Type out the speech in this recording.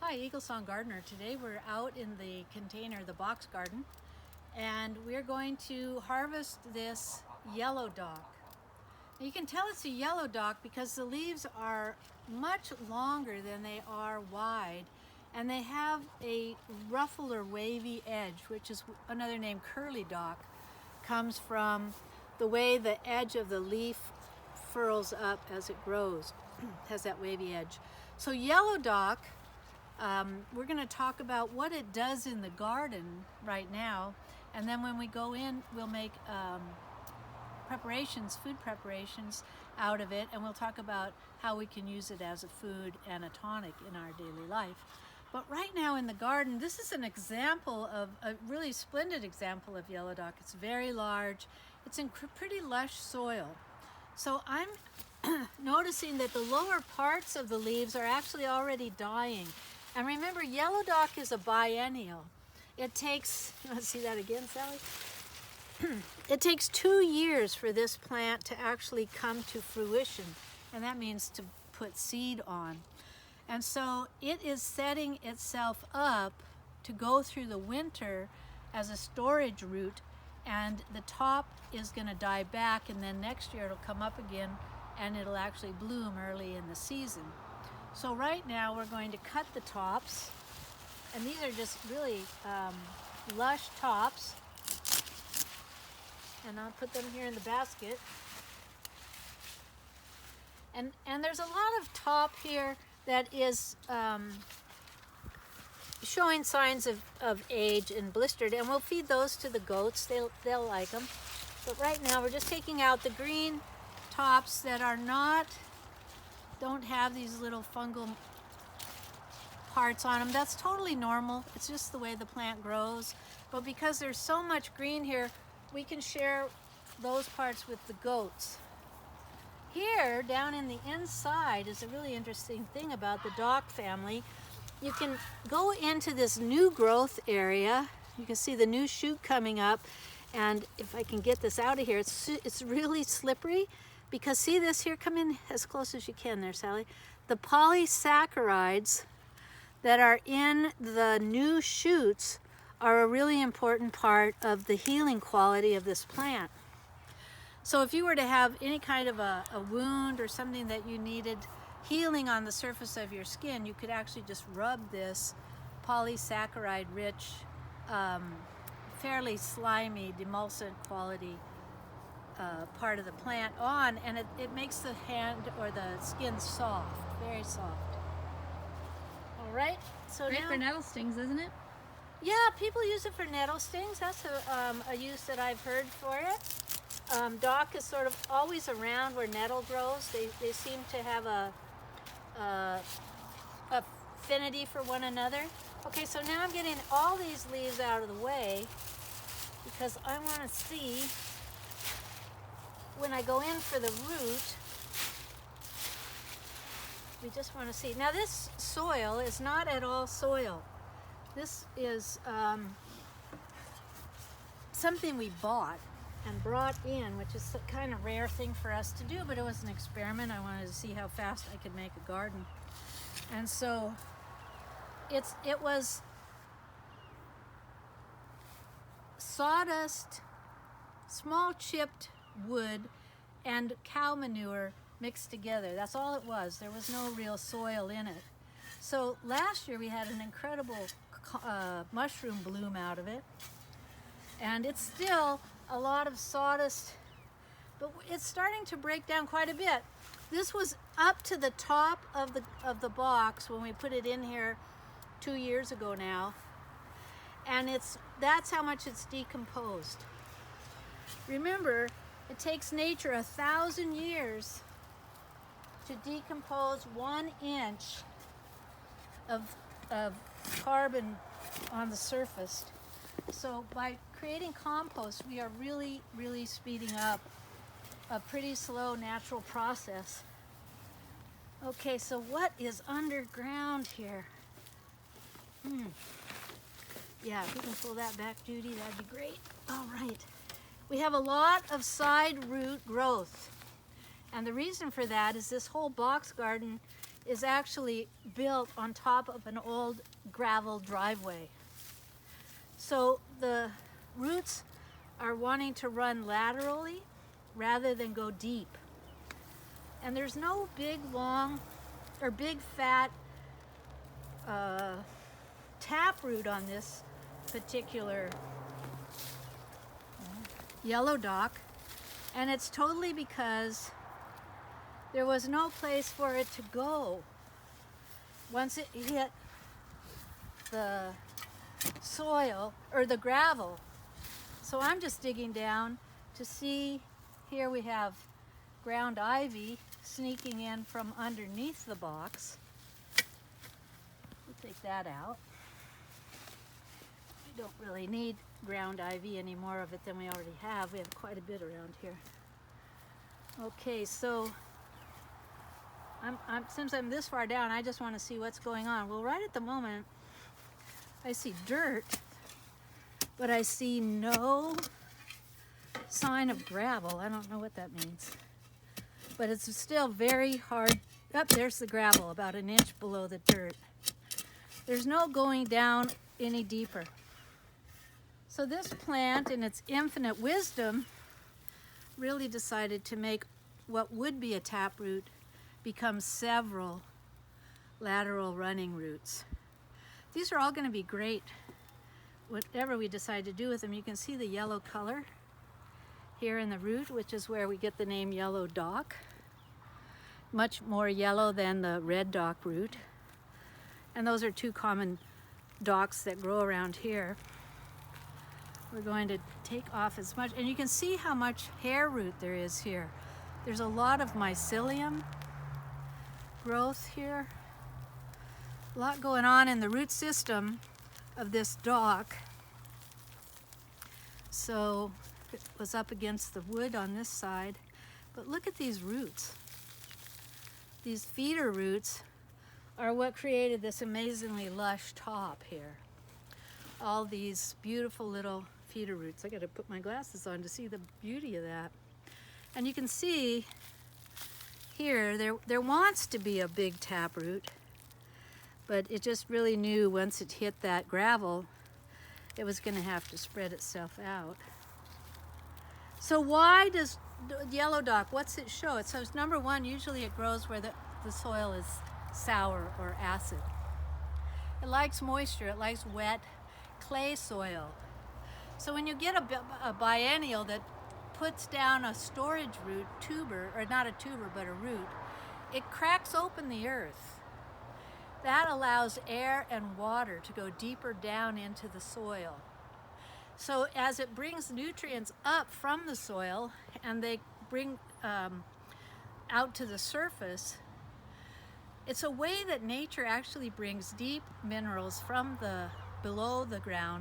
Hi, Eagle Song Gardener. Today we're out in the container, the box garden, and we're going to harvest this yellow dock. Now you can tell it's a yellow dock because the leaves are much longer than they are wide, and they have a ruffled or wavy edge, which is another name. Curly dock comes from the way the edge of the leaf furls up as it grows. Has that wavy edge. So yellow dock, we're going to talk about what it does in the garden right now, and then when we go in we'll make food preparations out of it, and we'll talk about how we can use it as a food and a tonic in our daily life. But right now in the garden, this is an example of a really splendid example of yellow dock. It's very large. It's in pretty lush soil. So I'm noticing that the lower parts of the leaves are actually already dying. And remember, yellow dock is a biennial. It takes, you want to see that again, Sally? It takes 2 years for this plant to actually come to fruition, and that means to put seed on. And so it is setting itself up to go through the winter as a storage root, and the top is going to die back, and then next year it'll come up again and it'll actually bloom early in the season. So right now we're going to cut the tops, and these are just really lush tops, and I'll put them here in the basket. And there's a lot of top here that is showing signs of age and blistered, and we'll feed those to the goats. They'll like them. But right now we're just taking out the green tops that don't have these little fungal parts on them. That's totally normal. It's just the way the plant grows. But because there's so much green here, we can share those parts with the goats. Here, down in the inside, is a really interesting thing about the dock family. You can go into this new growth area. You can see the new shoot coming up, and if I can get this out of here, it's really slippery, because see this here, come in as close as you can there, Sally. The polysaccharides that are in the new shoots are a really important part of the healing quality of this plant. So if you were to have any kind of a wound or something that you needed healing on the surface of your skin, you could actually just rub this polysaccharide rich, fairly slimy, demulcent quality part of the plant on, and it makes the hand or the skin soft, very soft. All right, so Great now, for nettle stings, isn't it? yeah, people use it for nettle stings. That's a use that I've heard for it. Dock is sort of always around where nettle grows. They seem to have a affinity for one another. Okay, so now I'm getting all these leaves out of the way because I want to see, when I go in for the root, we just want to see. Now this soil is not at all soil. This is something we bought and brought in, which is a kind of rare thing for us to do, but it was an experiment. I wanted to see how fast I could make a garden. And so it was sawdust, small chipped wood, and cow manure mixed together. That's all it was. There was no real soil in it. So last year we had an incredible mushroom bloom out of it, and it's still a lot of sawdust, but it's starting to break down quite a bit. This was up to the top of the box when we put it in here 2 years ago now, and that's how much it's decomposed. Remember, it takes nature 1,000 years to decompose 1 inch of carbon on the surface. So by creating compost, we are really, really speeding up a pretty slow natural process. Okay, so what is underground here? Yeah, if we can pull that back, Judy, that'd be great. All right. We have a lot of side root growth. And the reason for that is this whole box garden is actually built on top of an old gravel driveway. So the roots are wanting to run laterally rather than go deep. And there's no big, long, or big, fat taproot on this particular yellow dock. And it's totally because there was no place for it to go. Once it hit the soil, or the gravel. So I'm just digging down to see, here we have ground ivy sneaking in from underneath the box. We'll take that out. We don't really need ground ivy, any more of it than we already have. We have quite a bit around here. Okay, so since I'm this far down, I just want to see what's going on. Well, right at the moment, I see dirt, but I see no sign of gravel. I don't know what that means. But it's still very hard. Up there's the gravel, about an inch below the dirt. There's no going down any deeper. So this plant, in its infinite wisdom, really decided to make what would be a taproot become several lateral running roots. These are all going to be great, whatever we decide to do with them. You can see the yellow color here in the root, which is where we get the name yellow dock. Much more yellow than the red dock root. And those are two common docks that grow around here. We're going to take off as much, and you can see how much hair root there is here. There's a lot of mycelium growth here. A lot going on in the root system of this dock. So it was up against the wood on this side. But look at these roots. These feeder roots are what created this amazingly lush top here. All these beautiful little feeder roots. I gotta put my glasses on to see the beauty of that. And you can see here, there wants to be a big taproot, but it just really knew once it hit that gravel, it was gonna have to spread itself out. So why does yellow dock, what's it show? It shows, number one, usually it grows where the soil is sour or acid. It likes moisture, it likes wet clay soil. So when you get a biennial that puts down a storage root tuber, or not a tuber, but a root, it cracks open the earth. That allows air and water to go deeper down into the soil. So as it brings nutrients up from the soil and they bring out to the surface, it's a way that nature actually brings deep minerals from below the ground